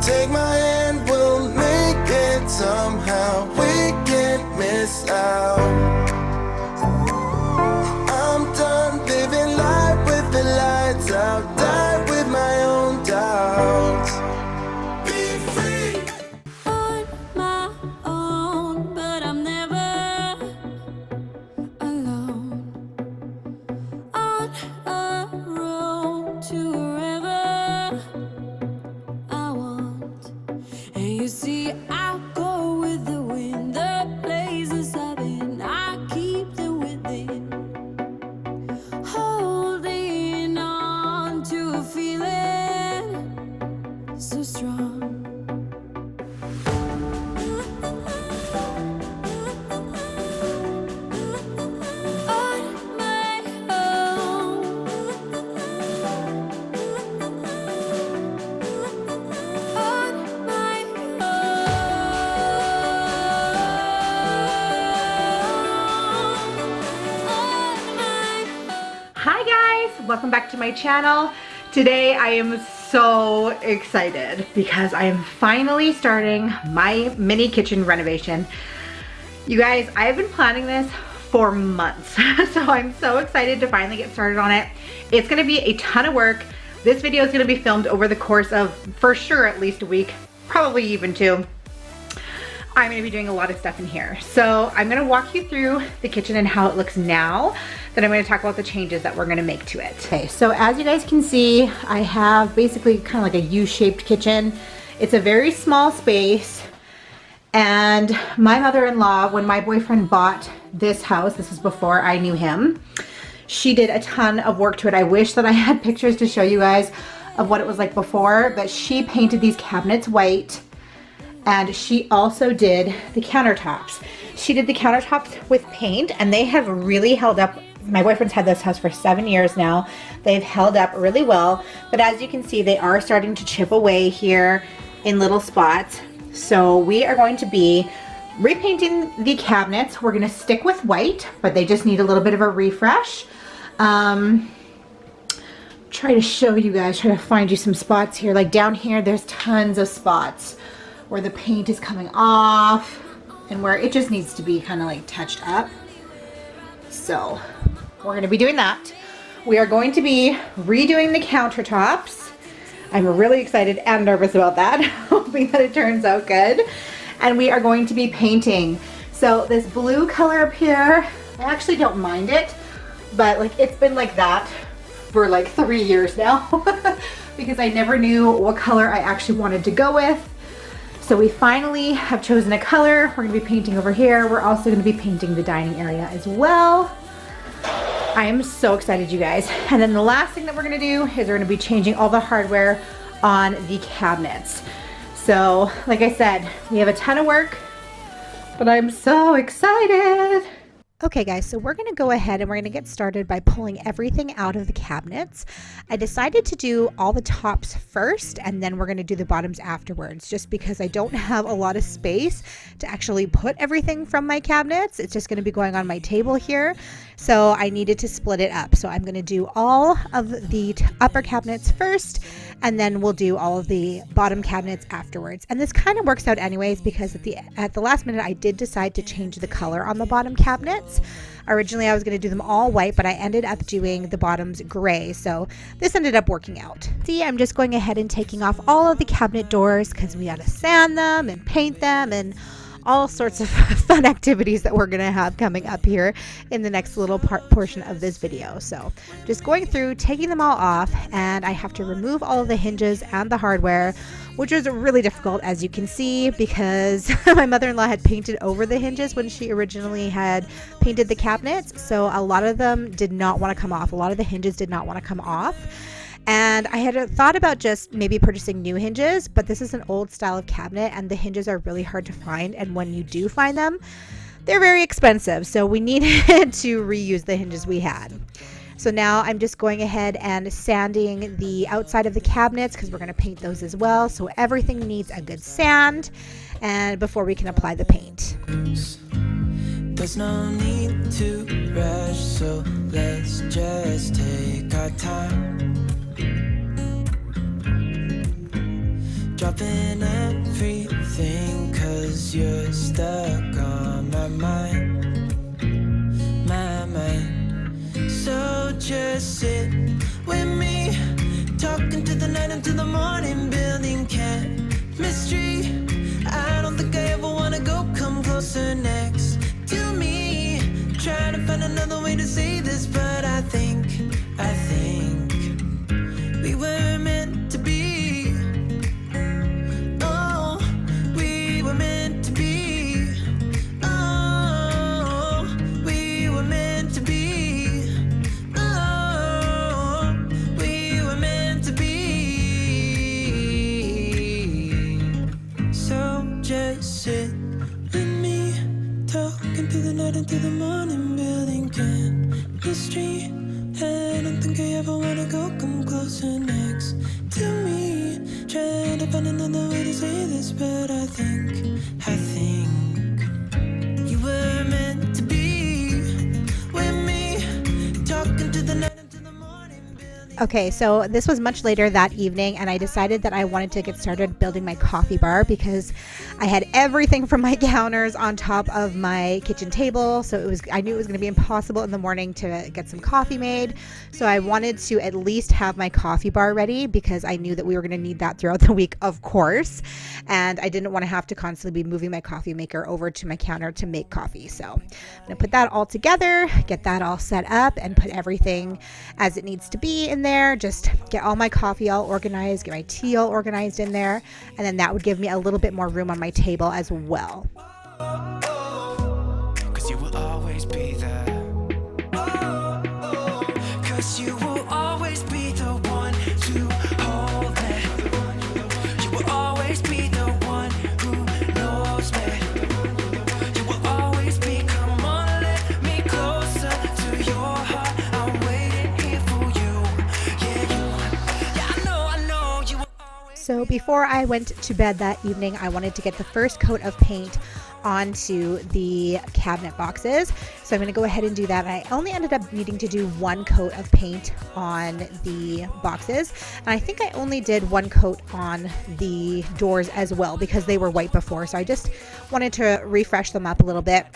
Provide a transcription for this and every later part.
Take my hand, we'll make it somehow. We can't miss out. I'm done living life with the lights out. Die with my own doubts. Be free. On my own, but I'm never alone. On a road to wherever I want. And you see, I go with the wind, the places I've been, I keep them within. Holding on to a feeling so strong. On my own. On my Hi guys, welcome back to my channel. Today I am so excited because I am finally starting my mini kitchen renovation. You guys, I've been planning this for months, so I'm so excited to finally get started on it. It's gonna be a ton of work. This video is gonna be filmed over the course of, for sure, at least a week, probably even two. I'm gonna be doing a lot of stuff in here. So I'm gonna walk you through the kitchen and how it looks now. Then I'm gonna talk about the changes that we're gonna make to it. Okay, so as you guys can see, I have basically kind of like a U-shaped kitchen. It's a very small space. And my mother-in-law, when my boyfriend bought this house, this is before I knew him, she did a ton of work to it. I wish that I had pictures to show you guys of what it was like before, but she painted these cabinets white. And she also did the countertops. She did the countertops with paint, and they have really held up. My boyfriend's had this house for 7 years now. They've held up really well, but as you can see, they are starting to chip away here in little spots. So we are going to be repainting the cabinets. We're gonna stick with white, but they just need a little bit of a refresh. Try to show you guys, try to find you some spots here. Like down here, there's tons of spots where the paint is coming off and where it just needs to be kind of like touched up. So we're going to be doing that. We are going to be redoing the countertops. I'm really excited and nervous about that, hoping that it turns out good. And we are going to be painting. So this blue color up here, I actually don't mind it, but like it's been like that for like 3 years now because I never knew what color I actually wanted to go with. So we finally have chosen a color. We're gonna be painting over here. We're also gonna be painting the dining area as well. I am so excited, you guys. And then the last thing that we're gonna do is we're gonna be changing all the hardware on the cabinets. So, like I said, we have a ton of work, but I'm so excited. Okay guys, so we're gonna go ahead and we're gonna get started by pulling everything out of the cabinets. I decided to do all the tops first and then we're gonna do the bottoms afterwards, just because I don't have a lot of space to actually put everything from my cabinets. It's just gonna be going on my table here. So I needed to split it up. So I'm gonna do all of the upper cabinets first, and then we'll do all of the bottom cabinets afterwards. And this kind of works out anyways, because at the last minute I did decide to change the color on the bottom cabinets. Originally I was going to do them all white, but I ended up doing the bottoms gray, so this ended up working out. See, I'm just going ahead and taking off all of the cabinet doors because we got to sand them and paint them and all sorts of fun activities that we're gonna have coming up here in the next little portion of this video. So just going through, taking them all off, and I have to remove all of the hinges and the hardware, which was really difficult, as you can see, because my mother-in-law had painted over the hinges when she originally had painted the cabinets, so a lot of them did not want to come off. A lot of the hinges did not want to come off. And I had thought about just maybe purchasing new hinges, but this is an old style of cabinet and the hinges are really hard to find. And when you do find them, they're very expensive. So we needed to reuse the hinges we had. So now I'm just going ahead and sanding the outside of the cabinets because we're going to paint those as well. So everything needs a good sand and before we can apply the paint. There's no need to rush, so let's just take our time. dropping everything, 'cause you're stuck on my mind, my mind. So just sit with me, talking to the night until the morning, building chemistry. I don't think I ever wanna go, come closer next to me. Trying to find another way to say this, but I think we were meant to be. Oh, we were meant to be. Oh, we were meant to be. Oh, we were meant to be. So just sit with me, talking through the night until the morning, building chemistry. I don't think I ever wanna go, come closer next to me. Trying to find another way to say this, but I think you were meant to be with me, talking to the night until the morning. Okay, so this was much later that evening, and I decided that I wanted to get started building my coffee bar because I had everything from my counters on top of my kitchen table. So I knew it was going to be impossible in the morning to get some coffee made. So I wanted to at least have my coffee bar ready because I knew that we were going to need that throughout the week, of course. And I didn't want to have to constantly be moving my coffee maker over to my counter to make coffee. So I'm going to put that all together, get that all set up, and put everything as it needs to be in there. Just get all my coffee all organized, get my tea all organized in there, and then that would give me a little bit more room on my table as well. 'Cause you will always be there. 'Cause you will always be the one to hold me. You will always be the one who knows me. You will always be, come on, let me closer to your heart. I'm waiting here for you. Yeah, I know you will always. So before I went to bed that evening, I wanted to get the first coat of paint onto the cabinet boxes. So I'm going to go ahead and do that. And I only ended up needing to do one coat of paint on the boxes. And I think I only did one coat on the doors as well because they were white before. So I just wanted to refresh them up a little bit.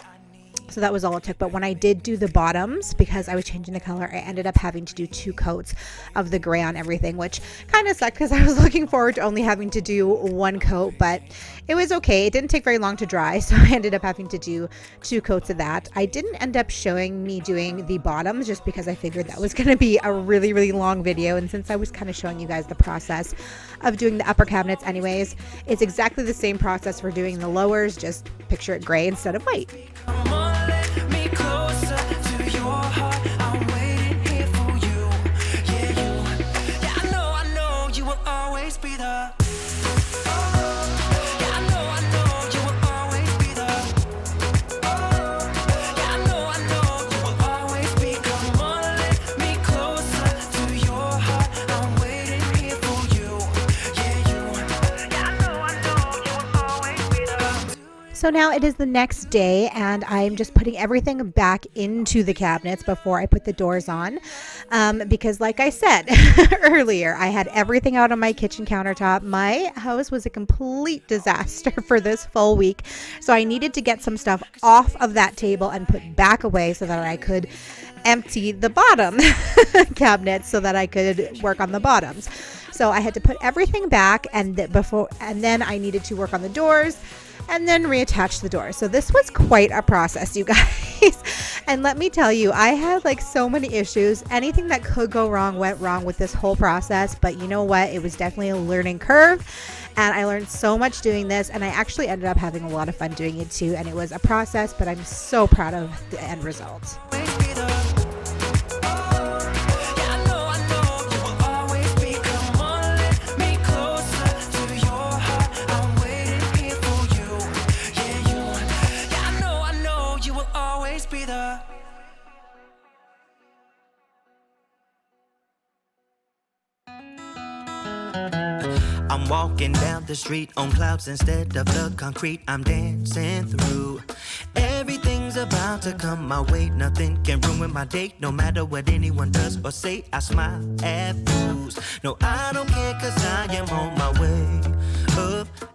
So that was all it took. But when I did do the bottoms, because I was changing the color, I ended up having to do 2 coats of the gray on everything, which kind of sucked because I was looking forward to only having to do 1 coat, but it was okay. It didn't take very long to dry, so I ended up having to do 2 coats of that. I didn't end up showing me doing the bottoms just because I figured that was going to be a really, really long video. And since I was kind of showing you guys the process of doing the upper cabinets anyways, it's exactly the same process for doing the lowers, just picture it gray instead of white. Come on, let me closer to your heart. I'm waiting here for you. Yeah, I know you will always be there. Yeah, I know you will always be there. Yeah, I know you will always be. Come on, let me closer to your heart. I'm waiting here for you. Yeah, I know you will always be there. So now it is the next day, and I'm just putting everything back into the cabinets before I put the doors on, because like I said earlier, I had everything out on my kitchen countertop. My house was a complete disaster for this full week, so I needed to get some stuff off of that table and put back away so that I could empty the bottom cabinets so that I could work on the bottoms. So I had to put everything back, and then I needed to work on the doors and then reattach the door. So this was quite a process, you guys. And let me tell you, I had like so many issues. Anything that could go wrong went wrong with this whole process. But you know what? It was definitely a learning curve. And I learned so much doing this. And I actually ended up having a lot of fun doing it too. And it was a process, but I'm so proud of the end result. I'm walking down the street on clouds instead of the concrete I'm dancing through. Everything's about to come my way. Nothing can ruin my day. No matter what anyone does or say, I smile at fools. No, I don't care 'cause I am on my way.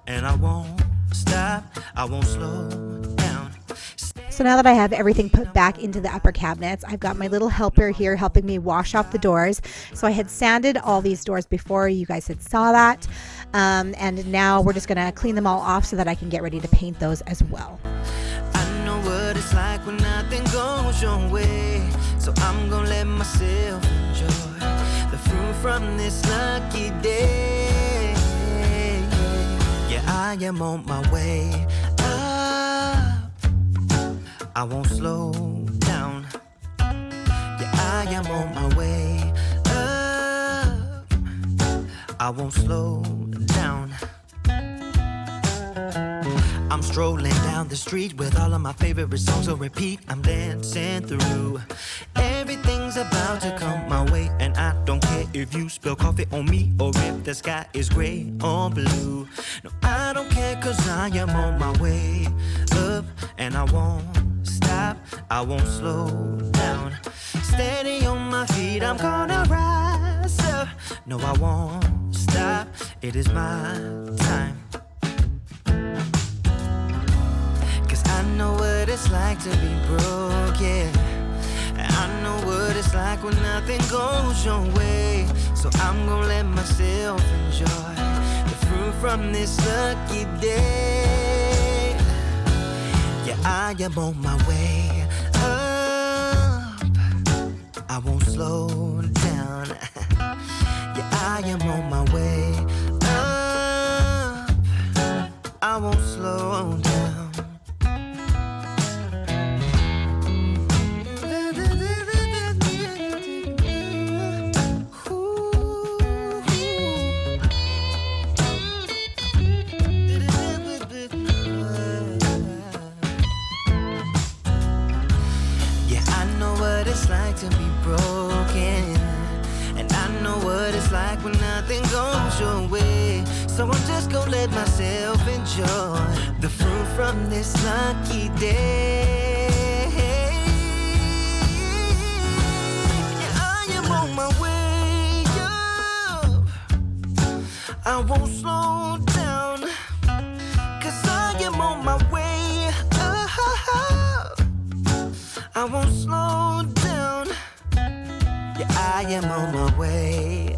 and I won't stop, I won't slow down. So now that I have everything put back into the upper cabinets, I've got my little helper here helping me wash off the doors. So I had sanded all these doors before, you guys had saw that. And now we're just gonna clean them all off so that I can get ready to paint those as well. I know what it's like when nothing goes your way, so I'm gonna let myself enjoy the fruit from this lucky day. Yeah, I am on my way up, I won't slow down. Yeah, I am on my way up, I won't slow down. I'm strolling down the street with all of my favorite songs on repeat. I'm dancing through. Everything's about to come my way, and I don't care if you spill coffee on me or if the sky is gray or blue. No, I don't care, cause I am on my way up, and I won't stop, I won't slow down. Steady on my feet, I'm gonna rise up. No, I won't stop, it is my time. I know what it's like to be broke, yeah. I know what it's like when nothing goes your way. So I'm gonna let myself enjoy the fruit from this lucky day. Yeah, I am on my way up, I won't slow down. Yeah, I am on my way up, I won't slow down. It's like to be broken, and I know what it's like when nothing goes your way. So I'm just gonna let myself enjoy the fruit from this lucky day. Yeah, I am on my way up, I won't slow down, cause I am on my way up, I won't slow down. Yeah, I am on my way.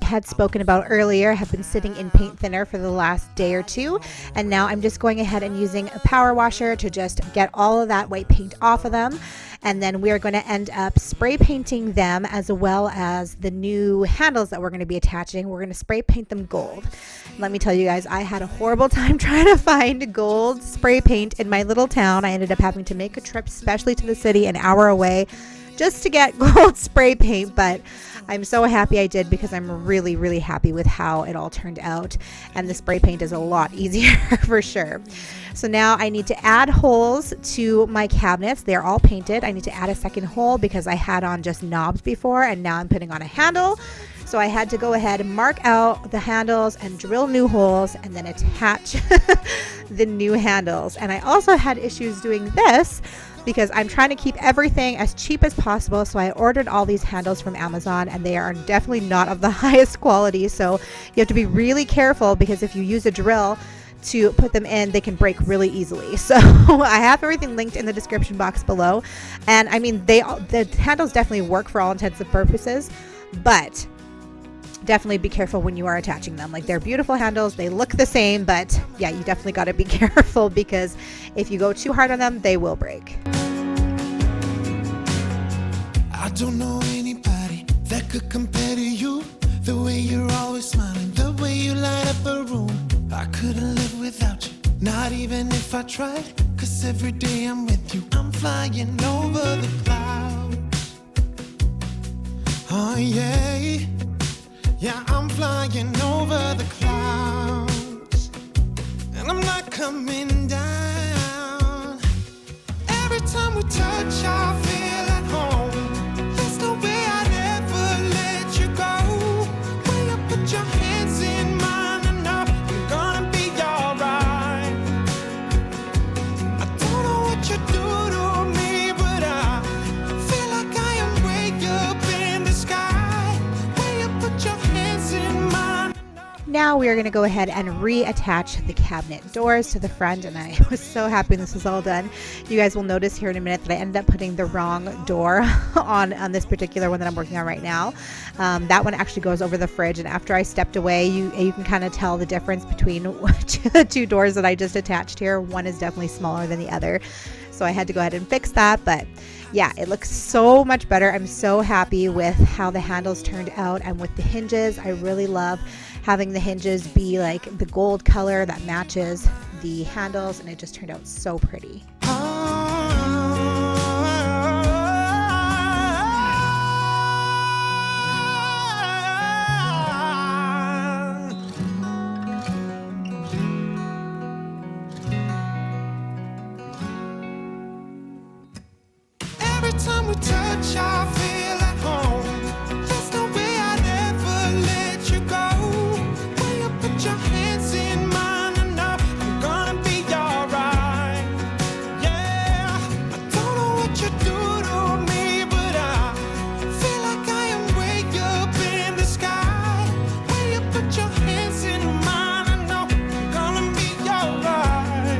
Had spoken about earlier, have been sitting in paint thinner for the last day or two, and now I'm just going ahead and using a power washer to just get all of that white paint off of them. And then we are going to end up spray painting them, as well as the new handles that we're going to be attaching. We're going to spray paint them gold. Let me tell you guys, I had a horrible time trying to find gold spray paint in my little town. I ended up having to make a trip, especially to the city, an hour away, just to get gold spray paint. But I'm so happy I did, because I'm really, really happy with how it all turned out. And the spray paint is a lot easier for sure. So now I need to add holes to my cabinets. They're all painted. I need to add a second hole because I had on just knobs before, and now I'm putting on a handle. So I had to go ahead and mark out the handles and drill new holes and then attach the new handles. And I also had issues doing this because I'm trying to keep everything as cheap as possible. So I ordered all these handles from Amazon, and they are definitely not of the highest quality. So you have to be really careful, because if you use a drill to put them in, they can break really easily. So I have everything linked in the description box below. And I mean, the handles definitely work for all intents and purposes, but definitely be careful when you are attaching them. Like, they're beautiful handles, they look the same, but yeah, you definitely got to be careful, because if you go too hard on them, they will break. I don't know anybody that could compare to you. The way you're always smiling, the way you light up a room. I couldn't live without you, not even if I tried. Cause every day I'm with you, I'm flying over the clouds. Oh yeah, yeah, I'm flying over the clouds. And I'm not coming down. Every time we touch, I feel at home. There's no way I'd ever let you go. When you put your hands in mine, I know you're gonna be alright. I don't know what you do to me, but I feel like I am way up in the sky. When you put your hands in mine. Now we are going to go ahead and reattach the cabinet doors to the front, and I was so happy when this was all done. You guys will notice here in a minute that I ended up putting the wrong door on this particular one that I'm working on right now. That one actually goes over the fridge, and after I stepped away, you can kind of tell the difference between the two doors that I just attached here. One is definitely smaller than the other, so I had to go ahead and fix that. But yeah, it looks so much better. I'm so happy with how the handles turned out, and with the hinges. I really love having the hinges be like the gold color that matches the handles, and it just turned out so pretty. Every time we touch, I feel at home. There's no way I'd ever let you go. When you put your hands in mine, I know I'm gonna be alright. Yeah, I don't know what you do to me, but I feel like I am way up in the sky. When you put your hands in mine, I know I'm gonna be alright.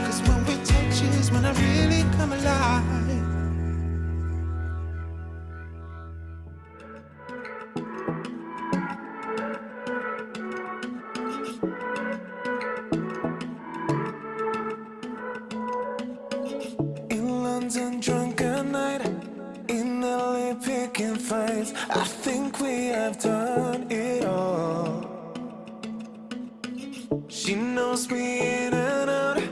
'Cause when we touch is when I really come alive. Drunk at night, in LA picking fights. I think we have done it all. She knows me in and out,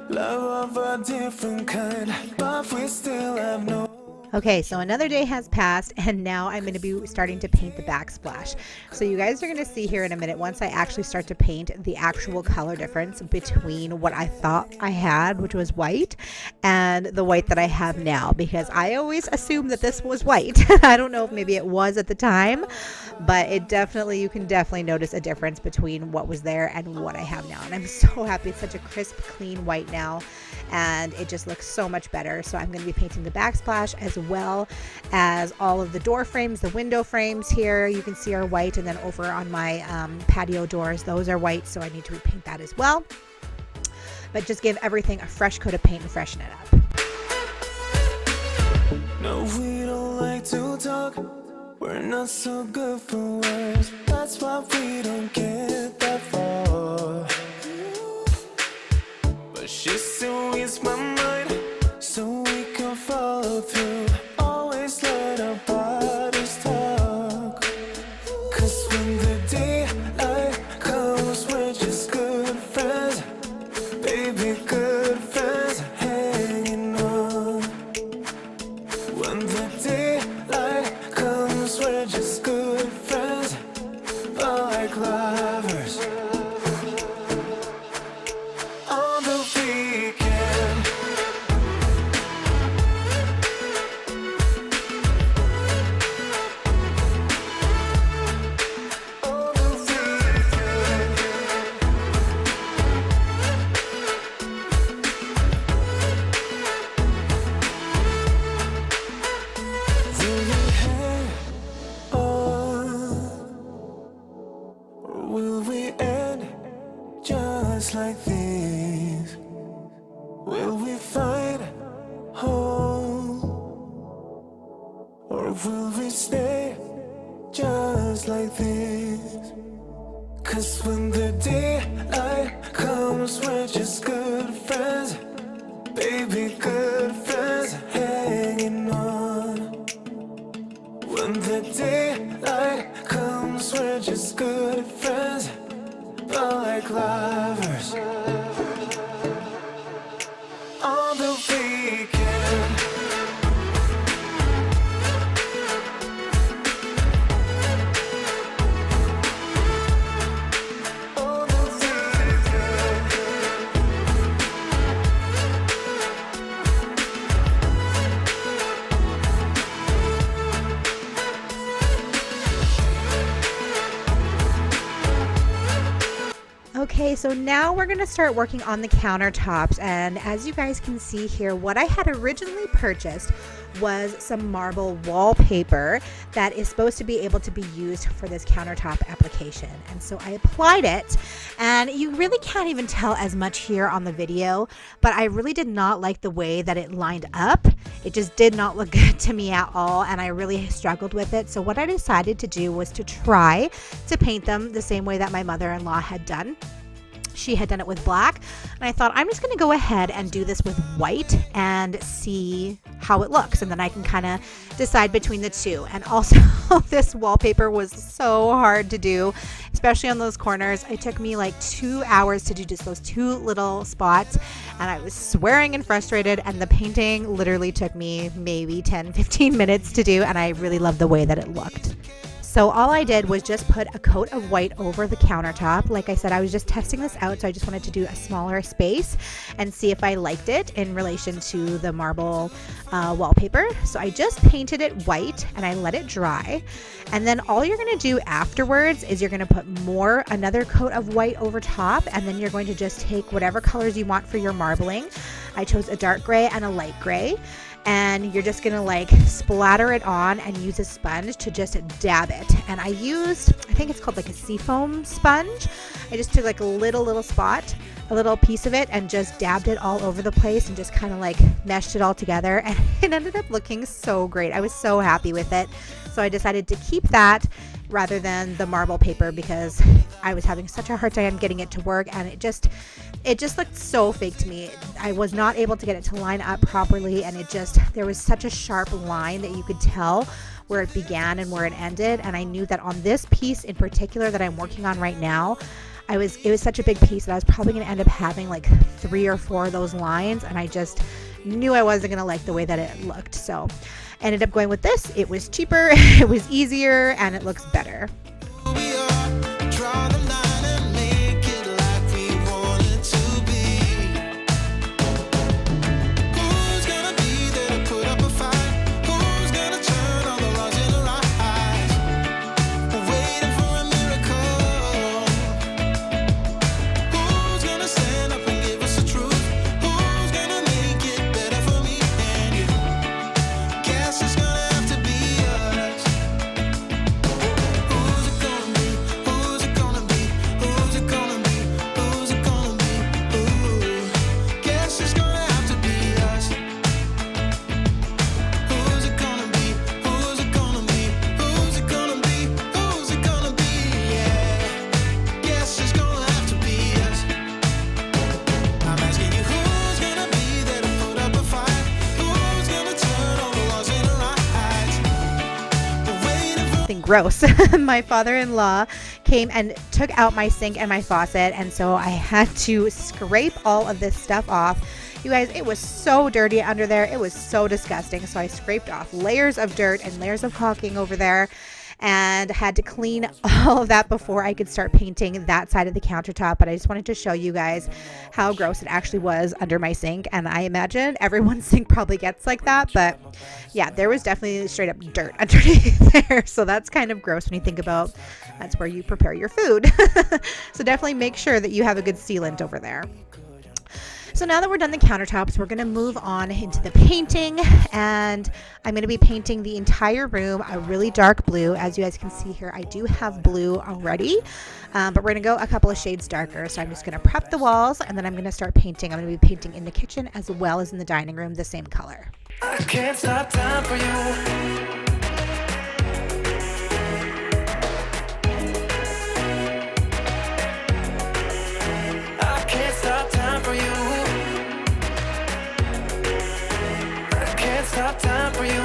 love of a different kind, but we still have no. Okay, so another day has passed, and now I'm going to be starting to paint the backsplash. So you guys are going to see here in a minute, once I actually start to paint, the actual color difference between what I thought I had, which was white, and the white that I have now, because I always assumed that this was white. I don't know if maybe it was at the time, but you can definitely notice a difference between what was there and what I have now. And I'm so happy. It's such a crisp, clean white now, and it just looks so much better. So I'm going to be painting the backsplash as well as all of the door frames. The window frames here you can see are white, and then over on my patio doors, those are white, so I need to repaint that as well. But just give everything a fresh coat of paint and freshen it up. No, we don't like to talk. We're not so good for words. That's why we don't get that far. But she still reads my mind, so we can follow through. Always let our bodies talk. 'Cause when the daylight comes, we're just good friends. Baby, good friends hanging on. When the daylight comes, we're just good friends, but like lovers. On the weekend, on the weekend, will we hang on, or will we end just like this? Will we find home, or will we stay just like this? 'Cause when the daylight comes, we're just good friends. Baby, good friends hanging on. When the daylight comes, we're just good friends, but like lovers. On the weekend, on the weekend, Okay, so now we're gonna start working on the countertops, and as you guys can see here, what I had originally purchased was some marble wallpaper that is supposed to be able to be used for this countertop application. And so I applied it, and you really can't even tell as much here on the video, but I really did not like the way that it lined up. It just did not look good to me at all, and I really struggled with it. So what I decided to do was to try to paint them the same way that my mother-in-law had done. She had done it with black, and I thought I'm just going to go ahead and do this with white and see how it looks, and then I can kind of decide between the two. And also this wallpaper was so hard to do, especially on those corners. It took me like 2 hours to do just those two little spots, and I was swearing and frustrated, and the painting literally took me maybe 10-15 minutes to do, and I really loved the way that it looked. So all I did was just put a coat of white over the countertop. Like I said, I was just testing this out, so I just wanted to do a smaller space and see if I liked it in relation to the marble wallpaper. So I just painted it white and I let it dry. And then all you're gonna do afterwards is you're gonna put another coat of white over top, and then you're going to just take whatever colors you want for your marbling. I chose a dark gray and a light gray. And you're just gonna like splatter it on and use a sponge to just dab it. And I used, I think it's called like a seafoam sponge. I just took like a little spot, a little piece of it, and just dabbed it all over the place and just kind of like meshed it all together, and it ended up looking so great. I was so happy with it. So I decided to keep that rather than the marble paper because I was having such a hard time getting it to work, and it just looked so fake to me. I was not able to get it to line up properly, and there was such a sharp line that you could tell where it began and where it ended. And I knew that on this piece in particular that I'm working on right now, it was such a big piece that I was probably going to end up having like 3 or 4 of those lines, and I just knew I wasn't going to like the way that it looked. So I ended up going with this. It was cheaper, it was easier, and it looks better. Gross. My father-in-law came and took out my sink and my faucet, and so I had to scrape all of this stuff off. You guys, it was so dirty under there. It was so disgusting. So I scraped off layers of dirt and layers of caulking over there, and had to clean all of that before I could start painting that side of the countertop. But I just wanted to show you guys how gross it actually was under my sink, and I imagine everyone's sink probably gets like that, but yeah, there was definitely straight up dirt underneath there. So that's kind of gross when you think about that's where you prepare your food. So definitely make sure that you have a good sealant over there. So now that we're done the countertops, we're going to move on into the painting, and I'm going to be painting the entire room a really dark blue. As you guys can see here, I do have blue already, but we're going to go a couple of shades darker. So I'm just going to prep the walls, and then I'm going to start painting. I'm going to be painting in the kitchen as well as in the dining room the same color. I can't stop time for you. Stop time for you.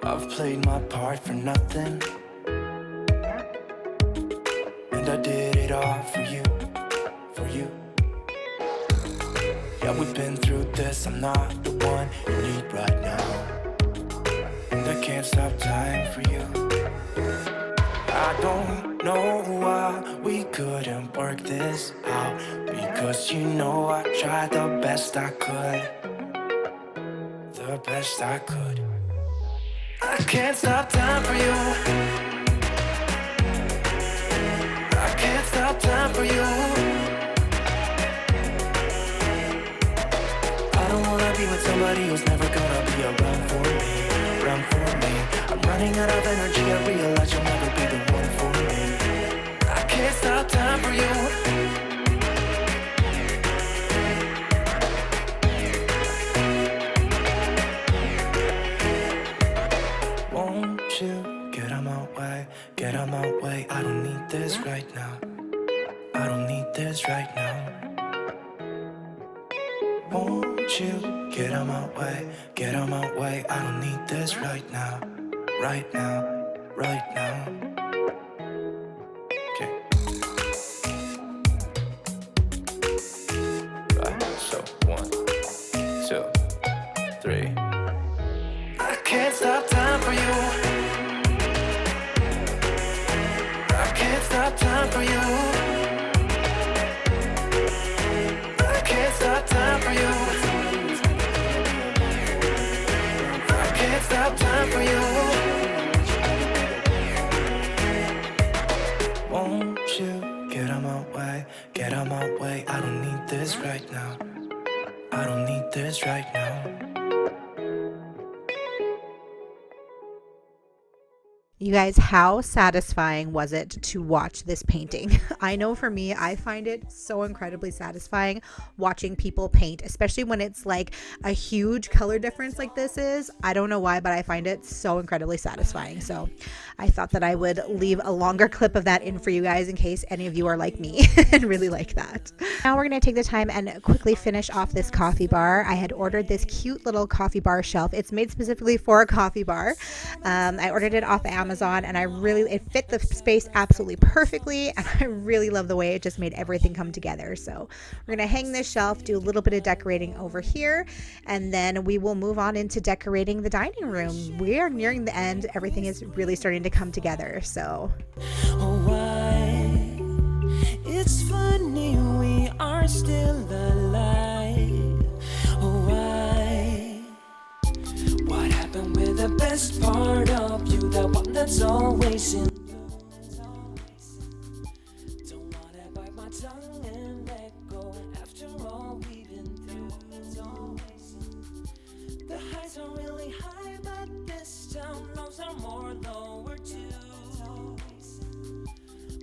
I've played my part for nothing, and I did it all for you, for you. Yeah, we've been through this, I'm not the one you need right now, and I can't stop time for you. I don't know why we couldn't work this out, because you know I tried the best I could, the best I could. I can't stop time for you. somebody who's never gonna be around for me, around for me. I'm running out of energy, I realize you'll never be the one for me. I can't stop time for you. Won't you get out my way, get out my way. I don't need this right now, I don't need this right now. Won't you get out my way, get out my way. I don't need this right now, right now, right now. Okay. Right, so 1, 2, 3. I can't stop time for you. I can't stop time for you. I can't stop time for you. I can't stop time for you. Won't you get out my way, get out my way. I don't need this right now, I don't need this right now. You guys, how satisfying was it to watch this painting? I know for me, I find it so incredibly satisfying watching people paint, especially when it's like a huge color difference like this is. I don't know why, but I find it so incredibly satisfying. So I thought that I would leave a longer clip of that in for you guys in case any of you are like me and really like that. Now we're going to take the time and quickly finish off this coffee bar. I had ordered this cute little coffee bar shelf. It's made specifically for a coffee bar. I ordered it off Amazon, and it fit the space absolutely perfectly, and I really love the way it just made everything come together. So we're gonna hang this shelf, do a little bit of decorating over here, and then we will move on into decorating the dining room. We are nearing the end. Everything is really starting to come together. So It's funny we are still alive. Why? What happened with the best part of you? The one that's always in. Don't wanna bite my tongue and let go. After all we've been through, the highs are really high, but this time lows are more lower too.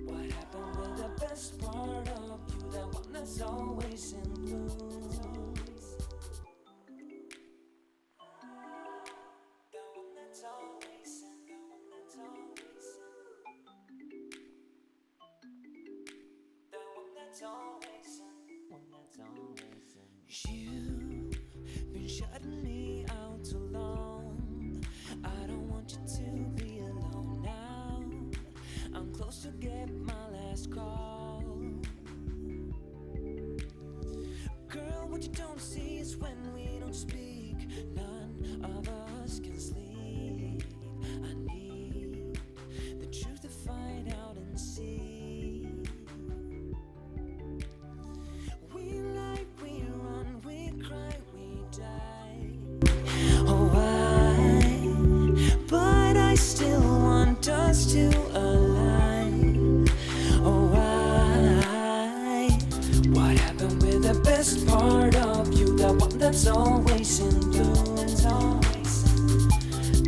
What happened with the best part of you? The one that's always in blue. You've been shutting me out too long. I don't want you to be alone now. I'm close to get my last call. Girl, what you don't see is when we don't speak, none of us can sleep. I need the truth to find out and see. We lie, we run, we cry, we die. Oh, why? But I still want us to align. Oh, why? What happened with the best part of you? The one that's always in blue.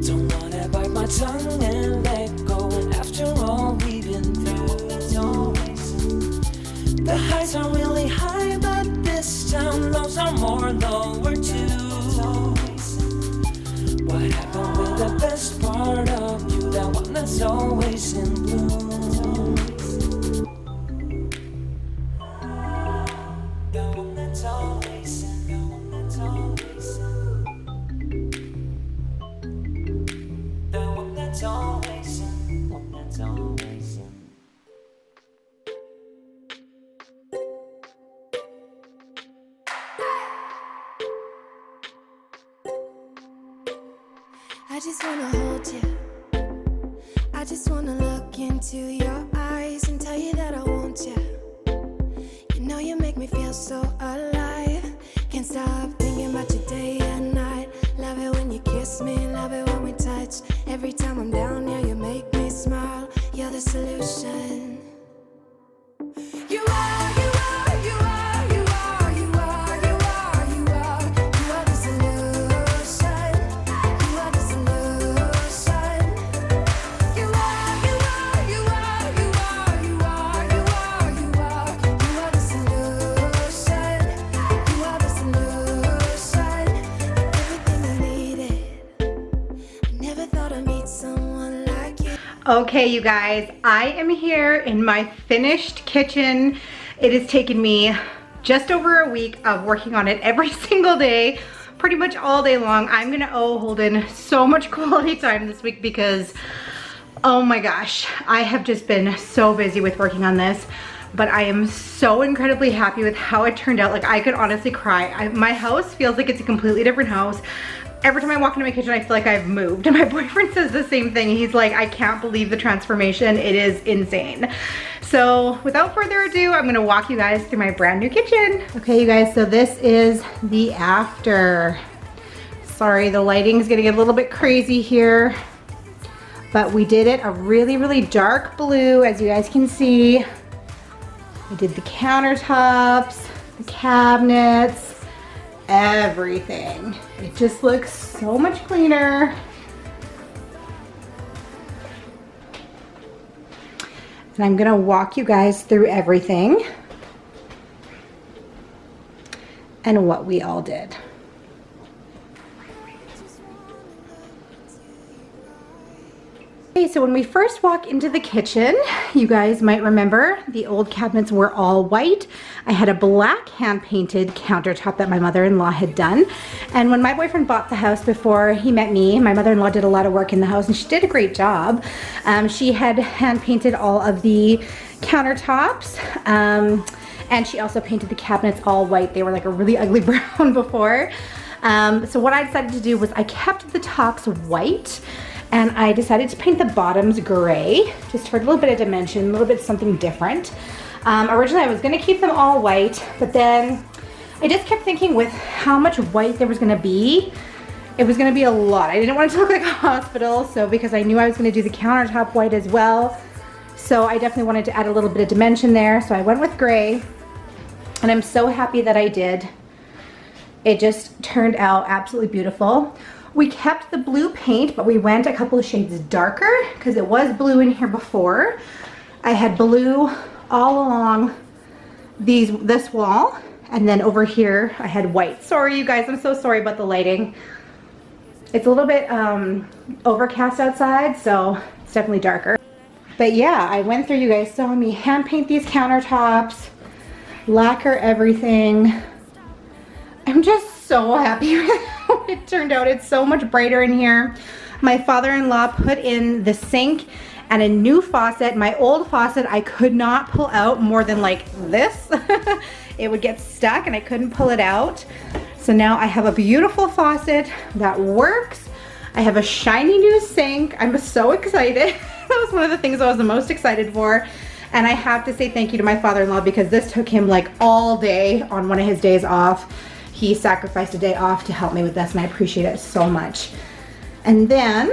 Don't wanna bite my tongue and let go. And after all we've been through, the highs are really high, but this time lows are more lower too. What happened with the best part of you? The one that's always in blue. The one that's always in, the one that's always in. The one that's always in, the one that's always in. I just wanna hold you. I just wanna look into your eyes and tell you that I want you. You know you make me feel so alive. Can't stop thinking about you day and night. Love it when you kiss me, love it when we touch. Every time I'm down here, you make me smile. You're the solution. You are, you are, you are, you are, you are, you are, you are, you are the solution. Okay, you guys, I am here in my finished kitchen. It has taken me just over a week of working on it every single day, pretty much all day long. I'm gonna owe Holden so much quality time this week because, oh my gosh, I have just been so busy with working on this, but I am so incredibly happy with how it turned out. Like, I could honestly cry. My house feels like it's a completely different house. Every time I walk into my kitchen, I feel like I've moved. And my boyfriend says the same thing. He's like, I can't believe the transformation. It is insane. So without further ado, I'm gonna walk you guys through my brand new kitchen. Okay, you guys, so this is the after. Sorry, the lighting's getting a little bit crazy here, but we did it a really, really dark blue, as you guys can see. We did the countertops, the cabinets, everything. It just looks so much cleaner. And I'm gonna walk you guys through everything and what we all did. Okay, so when we first walk into the kitchen, you guys might remember the old cabinets were all white. I had a black hand-painted countertop that my mother-in-law had done. And when my boyfriend bought the house before he met me, my mother-in-law did a lot of work in the house and she did a great job. She had hand-painted all of the countertops and she also painted the cabinets all white. They were like a really ugly brown before. So what I decided to do was I kept the tops white, and I decided to paint the bottoms gray, just for a little bit of dimension, a little bit something different. Originally I was gonna keep them all white, but then I just kept thinking with how much white there was gonna be, it was gonna be a lot. I didn't want it to look like a hospital, so because I knew I was gonna do the countertop white as well, so I definitely wanted to add a little bit of dimension there, so I went with gray, and I'm so happy that I did. It just turned out absolutely beautiful. We kept the blue paint, but we went a couple of shades darker because it was blue in here before. I had blue all along this wall, and then over here I had white. Sorry you guys, I'm so sorry about the lighting. It's a little bit overcast outside, so it's definitely darker. But yeah, I went through, you guys saw me hand paint these countertops, lacquer everything. I'm just so happy with how it turned out. It's so much brighter in here. My father-in-law put in the sink and a new faucet. My old faucet I could not pull out more than like this. It would get stuck and I couldn't pull it out. So now I have a beautiful faucet that works. I have a shiny new sink. I'm so excited. That was one of the things I was the most excited for. And I have to say thank you to my father-in-law because this took him like all day on one of his days off. He sacrificed a day off to help me with this and I appreciate it so much. And then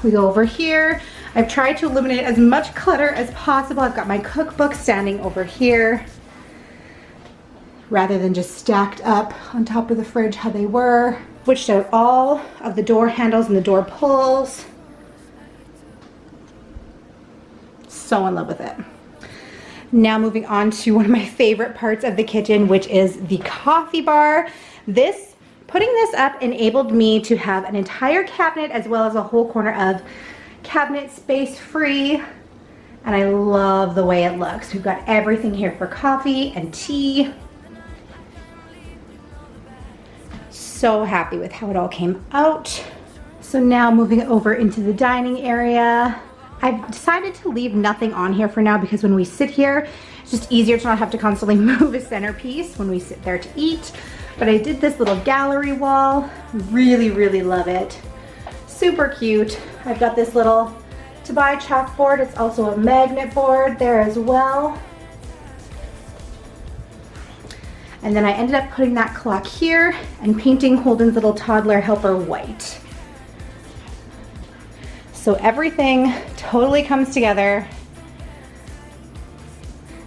we go over here. I've tried to eliminate as much clutter as possible. I've got my cookbook standing over here rather than just stacked up on top of the fridge how they were. Switched out all of the door handles and the door pulls. So in love with it. Now moving on to one of my favorite parts of the kitchen, which is the coffee bar. Putting this up enabled me to have an entire cabinet as well as a whole corner of cabinet space free. And I love the way it looks. We've got everything here for coffee and tea. So happy with how it all came out. So now moving over into the dining area. I've decided to leave nothing on here for now because when we sit here, it's just easier to not have to constantly move a centerpiece when we sit there to eat. But I did this little gallery wall. Really, really love it. Super cute. I've got this little to buy chalkboard. It's also a magnet board there as well. And then I ended up putting that clock here and painting Holden's little toddler helper white. So everything totally comes together.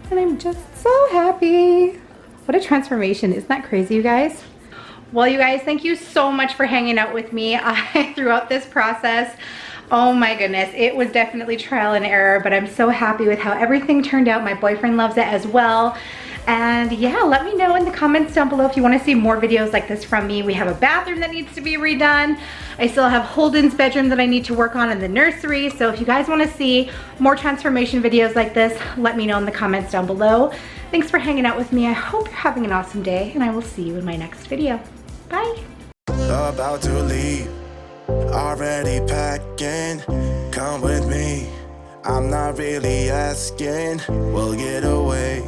And I'm just so happy. What a transformation. Isn't that crazy, you guys? Well, you guys, thank you so much for hanging out with me throughout this process. Oh my goodness, it was definitely trial and error, but I'm so happy with how everything turned out. My boyfriend loves it as well. And yeah, let me know in the comments down below if you want to see more videos like this from me. We have a bathroom that needs to be redone. I still have Holden's bedroom that I need to work on in the nursery. So if you guys want to see more transformation videos like this, let me know in the comments down below. Thanks for hanging out with me. I hope you're having an awesome day, and I will see you in my next video. Bye. About to leave, already packing. Come with me, I'm not really asking. We'll get away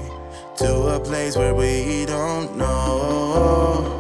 to a place where we don't know.